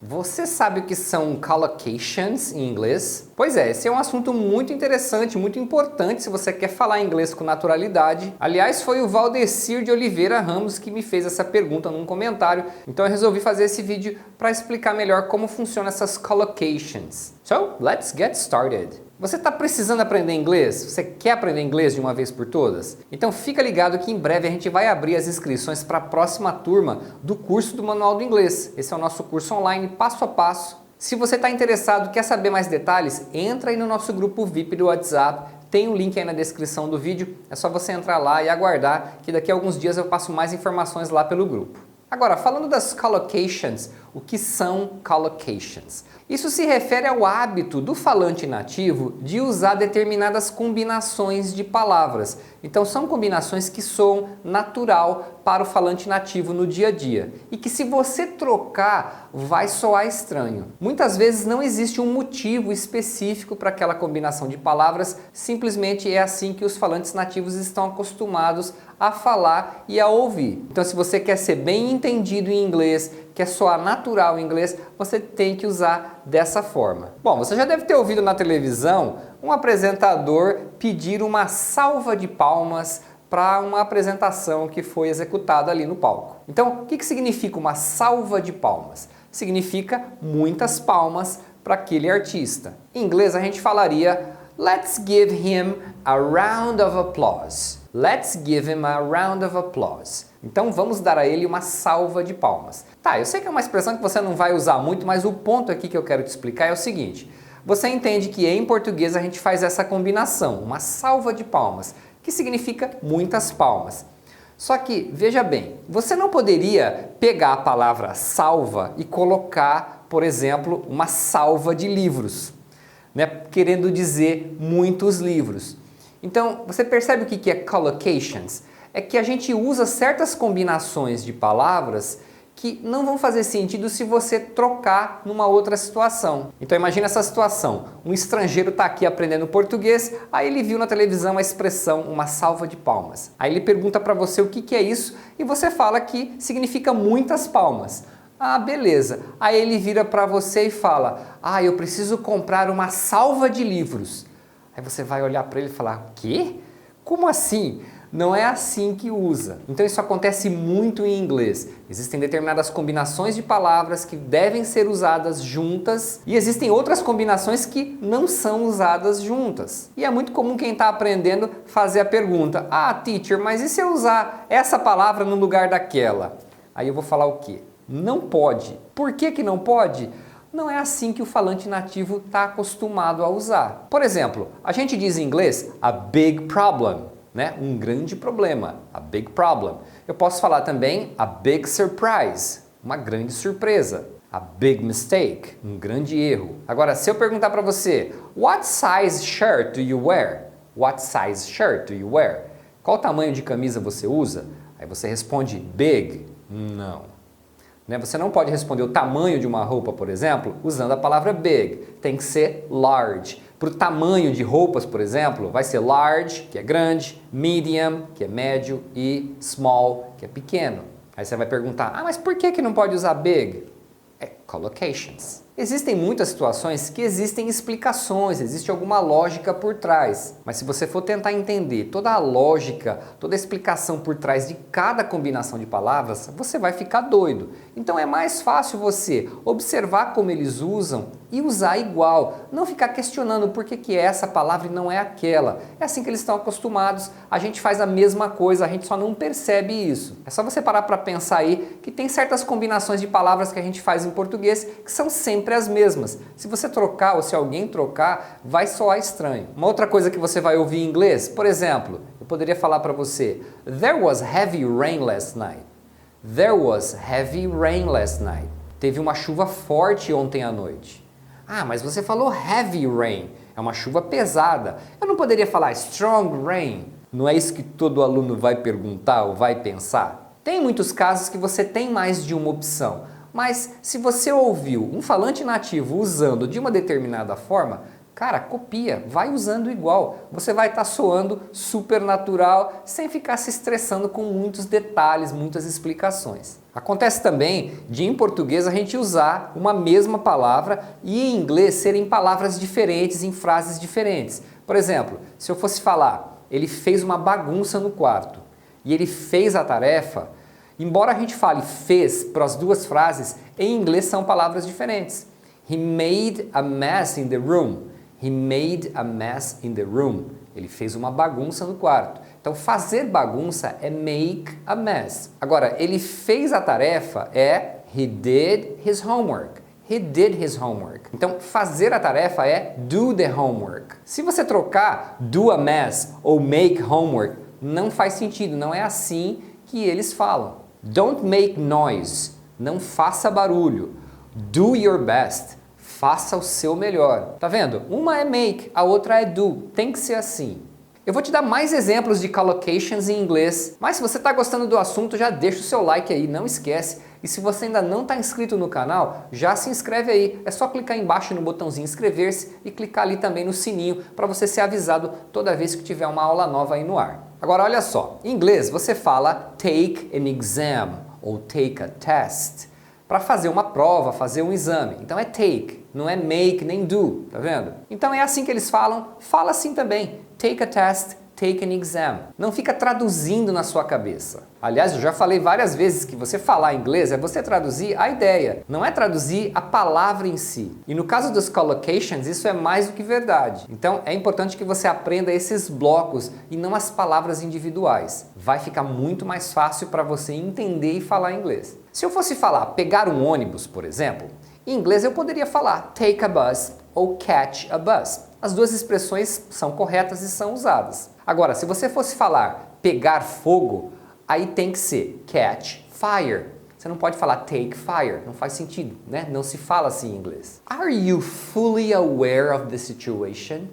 Você sabe o que são collocations em inglês? Pois é, esse é um assunto muito interessante, muito importante se você quer falar inglês com naturalidade. Aliás, foi o Valdecir de Oliveira Ramos que me fez essa pergunta num comentário, então eu resolvi fazer esse vídeo para explicar melhor como funcionam essas collocations. So, let's get started. Você está precisando aprender inglês? Você quer aprender inglês de uma vez por todas? Então fica ligado que em breve a gente vai abrir as inscrições para a próxima turma do curso do Manual do Inglês. Esse é o nosso curso online, passo a passo. Se você está interessado, quer saber mais detalhes, entra aí no nosso grupo VIP do WhatsApp. Tem um link aí na descrição do vídeo, é só você entrar lá e aguardar que daqui a alguns dias eu passo mais informações lá pelo grupo. Agora, falando das collocations, o que são collocations? Isso se refere ao hábito do falante nativo de usar determinadas combinações de palavras. Então são combinações que soam natural para o falante nativo no dia a dia e que se você trocar vai soar estranho. Muitas vezes não existe um motivo específico para aquela combinação de palavras, simplesmente é assim que os falantes nativos estão acostumados a falar e a ouvir. Então se você quer ser bem entendido em inglês, quer soar natural em inglês, você tem que usar dessa forma. Bom, você já deve ter ouvido na televisão um apresentador pedir uma salva de palmas para uma apresentação que foi executada ali no palco. Então, o que significa uma salva de palmas? Significa muitas palmas para aquele artista. Em inglês a gente falaria "Let's give him a round of applause". Let's give him a round of applause. Então vamos dar a ele uma salva de palmas. Tá, eu sei que é uma expressão que você não vai usar muito, mas o ponto aqui que eu quero te explicar é o seguinte. Você entende que em português a gente faz essa combinação, uma salva de palmas, que significa muitas palmas. Só que, veja bem, você não poderia pegar a palavra salva e colocar, por exemplo, uma salva de livros, né? Querendo dizer muitos livros. Então, você percebe o que é collocations? É que a gente usa certas combinações de palavras que não vão fazer sentido se você trocar numa outra situação. Então imagina essa situação, um estrangeiro está aqui aprendendo português, aí ele viu na televisão a expressão uma salva de palmas. Aí ele pergunta para você o que é isso e você fala que significa muitas palmas. Ah, beleza. Aí ele vira para você e fala, eu preciso comprar uma salva de livros. Aí você vai olhar para ele e falar, o quê? Como assim? Não é assim que usa. Então isso acontece muito em inglês. Existem determinadas combinações de palavras que devem ser usadas juntas e existem outras combinações que não são usadas juntas. E é muito comum quem está aprendendo fazer a pergunta, teacher, mas e se eu usar essa palavra no lugar daquela? Aí eu vou falar o quê? Não pode. Por que não pode? Não é assim que o falante nativo está acostumado a usar. Por exemplo, a gente diz em inglês a big problem. Né? Um grande problema, a big problem. Eu posso falar também a big surprise, uma grande surpresa, a big mistake, um grande erro. Agora, se eu perguntar para você, what size shirt do you wear? What size shirt do you wear? Qual tamanho de camisa você usa? Aí você responde big, não. Né? Você não pode responder o tamanho de uma roupa, por exemplo, usando a palavra big. Tem que ser large. Para o tamanho de roupas, por exemplo, vai ser large, que é grande, medium, que é médio, e small, que é pequeno. Aí você vai perguntar, mas por que não pode usar big? É collocations. Existem muitas situações que existem explicações, existe alguma lógica por trás. Mas se você for tentar entender toda a lógica, toda a explicação por trás de cada combinação de palavras, você vai ficar doido. Então é mais fácil você observar como eles usam e usar igual. Não ficar questionando por que é essa palavra e não é aquela. É assim que eles estão acostumados, a gente faz a mesma coisa, a gente só não percebe isso. É só você parar para pensar aí que tem certas combinações de palavras que a gente faz em português que são sempre as mesmas. Se você trocar ou se alguém trocar, vai soar estranho. Uma outra coisa que você vai ouvir em inglês, por exemplo, eu poderia falar para você, there was heavy rain last night. There was heavy rain last night. Teve uma chuva forte ontem à noite. Mas você falou heavy rain, é uma chuva pesada. Eu não poderia falar strong rain. Não é isso que todo aluno vai perguntar ou vai pensar? Tem muitos casos que você tem mais de uma opção. Mas se você ouviu um falante nativo usando de uma determinada forma, Cara, copia, vai usando igual. Você vai estar soando super natural, sem ficar se estressando com muitos detalhes, muitas explicações. Acontece também de em português a gente usar uma mesma palavra e em inglês serem palavras diferentes em frases diferentes. Por exemplo, se eu fosse falar, ele fez uma bagunça no quarto e ele fez a tarefa, embora a gente fale fez para as duas frases, em inglês são palavras diferentes. He made a mess in the room. He made a mess in the room. Ele fez uma bagunça no quarto. Então, fazer bagunça é make a mess. Agora, ele fez a tarefa é he did his homework. He did his homework. Então, fazer a tarefa é do the homework. Se você trocar do a mess ou make homework, não faz sentido, não é assim que eles falam. Don't make noise. Não faça barulho. Do your best. Faça o seu melhor. Tá vendo? Uma é make, a outra é do. Tem que ser assim. Eu vou te dar mais exemplos de collocations em inglês, mas se você está gostando do assunto, já deixa o seu like aí, não esquece. E se você ainda não está inscrito no canal, já se inscreve aí. É só clicar embaixo no botãozinho inscrever-se e clicar ali também no sininho para você ser avisado toda vez que tiver uma aula nova aí no ar. Agora olha só, em inglês você fala take an exam ou take a test. Para fazer uma prova, fazer um exame. Então é take, não é make nem do, tá vendo? Então é assim que eles falam, fala assim também. Take a test, take an exam. Não fica traduzindo na sua cabeça. Aliás, eu já falei várias vezes que você falar inglês é você traduzir a ideia, não é traduzir a palavra em si. E no caso dos collocations, isso é mais do que verdade. Então é importante que você aprenda esses blocos e não as palavras individuais. Vai ficar muito mais fácil para você entender e falar inglês. Se eu fosse falar pegar um ônibus, por exemplo, em inglês eu poderia falar take a bus ou catch a bus. As duas expressões são corretas e são usadas. Agora, se você fosse falar pegar fogo, aí tem que ser catch fire. Você não pode falar take fire, não faz sentido, né? Não se fala assim em inglês. Are you fully aware of the situation?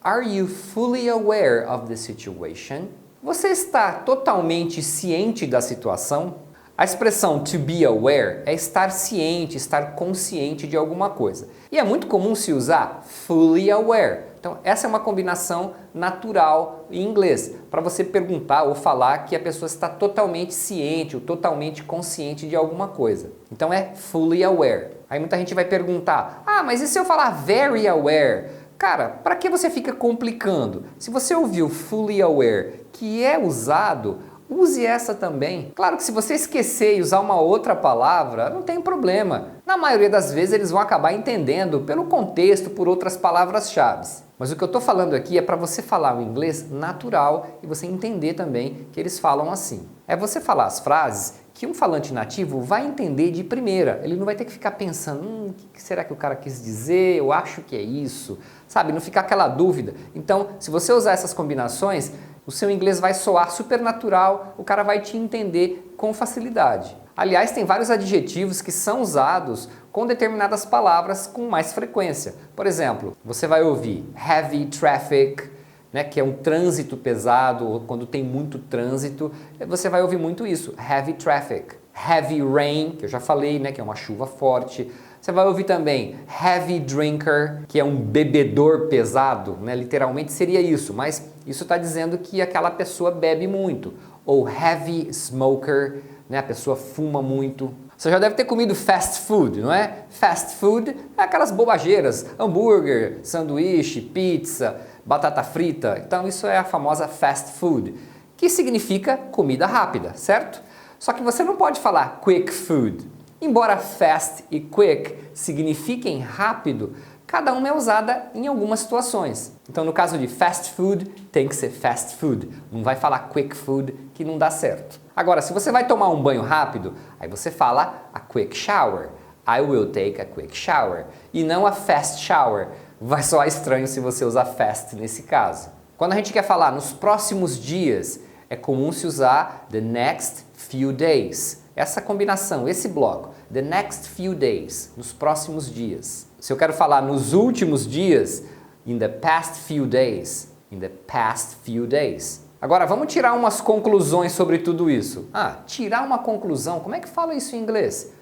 Are you fully aware of the situation? Você está totalmente ciente da situação? A expressão to be aware é estar ciente, estar consciente de alguma coisa. E é muito comum se usar fully aware. Então, essa é uma combinação natural em inglês, para você perguntar ou falar que a pessoa está totalmente ciente ou totalmente consciente de alguma coisa. Então, é fully aware. Aí muita gente vai perguntar, mas e se eu falar very aware? Cara, para que você fica complicando? Se você ouviu fully aware, que é usado, use essa também. Claro que se você esquecer e usar uma outra palavra, não tem problema. Na maioria das vezes eles vão acabar entendendo pelo contexto, por outras palavras-chave. Mas o que eu estou falando aqui é para você falar o inglês natural e você entender também que eles falam assim. É você falar as frases que um falante nativo vai entender de primeira. Ele não vai ter que ficar pensando, o que será que o cara quis dizer? Eu acho que é isso. Sabe, não ficar aquela dúvida. Então, se você usar essas combinações, o seu inglês vai soar super natural, o cara vai te entender com facilidade. Aliás, tem vários adjetivos que são usados com determinadas palavras com mais frequência. Por exemplo, você vai ouvir heavy traffic, né, que é um trânsito pesado, ou quando tem muito trânsito, você vai ouvir muito isso, heavy traffic. Heavy rain, que eu já falei, né, que é uma chuva forte. Você vai ouvir também heavy drinker, que é um bebedor pesado, né? Literalmente seria isso, mas isso está dizendo que aquela pessoa bebe muito. Ou heavy smoker, né? A pessoa fuma muito. Você já deve ter comido fast food, não é? Fast food é aquelas bobageiras, hambúrguer, sanduíche, pizza, batata frita. Então isso é a famosa fast food, que significa comida rápida, certo? Só que você não pode falar quick food. Embora fast e quick signifiquem rápido, cada uma é usada em algumas situações. Então, no caso de fast food, tem que ser fast food. Não vai falar quick food, que não dá certo. Agora, se você vai tomar um banho rápido, aí você fala a quick shower. I will take a quick shower. E não a fast shower. Vai soar estranho se você usar fast nesse caso. Quando a gente quer falar nos próximos dias, é comum se usar the next few days. Essa combinação, esse bloco, the next few days, nos próximos dias. Se eu quero falar nos últimos dias, in the past few days, in the past few days. Agora, vamos tirar umas conclusões sobre tudo isso. Tirar uma conclusão, como é que fala isso em inglês?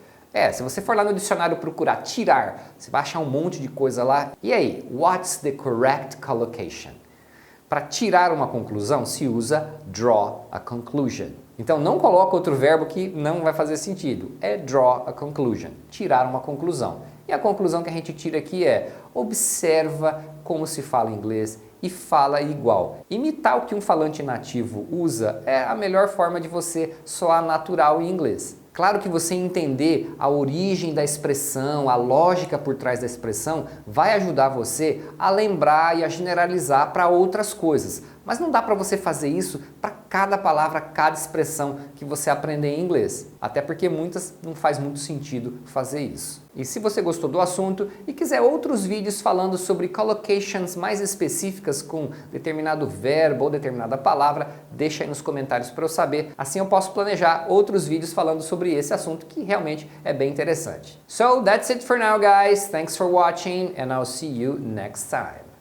Se você for lá no dicionário procurar tirar, você vai achar um monte de coisa lá. E aí, what's the correct collocation? Para tirar uma conclusão, se usa draw a conclusion. Então não coloca outro verbo que não vai fazer sentido. É draw a conclusion, tirar uma conclusão. E a conclusão que a gente tira aqui é: observa como se fala inglês e fala igual. Imitar o que um falante nativo usa é a melhor forma de você soar natural em inglês. Claro que você entender a origem da expressão, a lógica por trás da expressão, vai ajudar você a lembrar e a generalizar para outras coisas. Mas não dá para você fazer isso para cada palavra, cada expressão que você aprender em inglês. Até porque muitas não faz muito sentido fazer isso. E se você gostou do assunto e quiser outros vídeos falando sobre collocations mais específicas com determinado verbo ou determinada palavra, deixa aí nos comentários para eu saber. Assim eu posso planejar outros vídeos falando sobre esse assunto que realmente é bem interessante. So that's it for now, guys. Thanks for watching and I'll see you next time.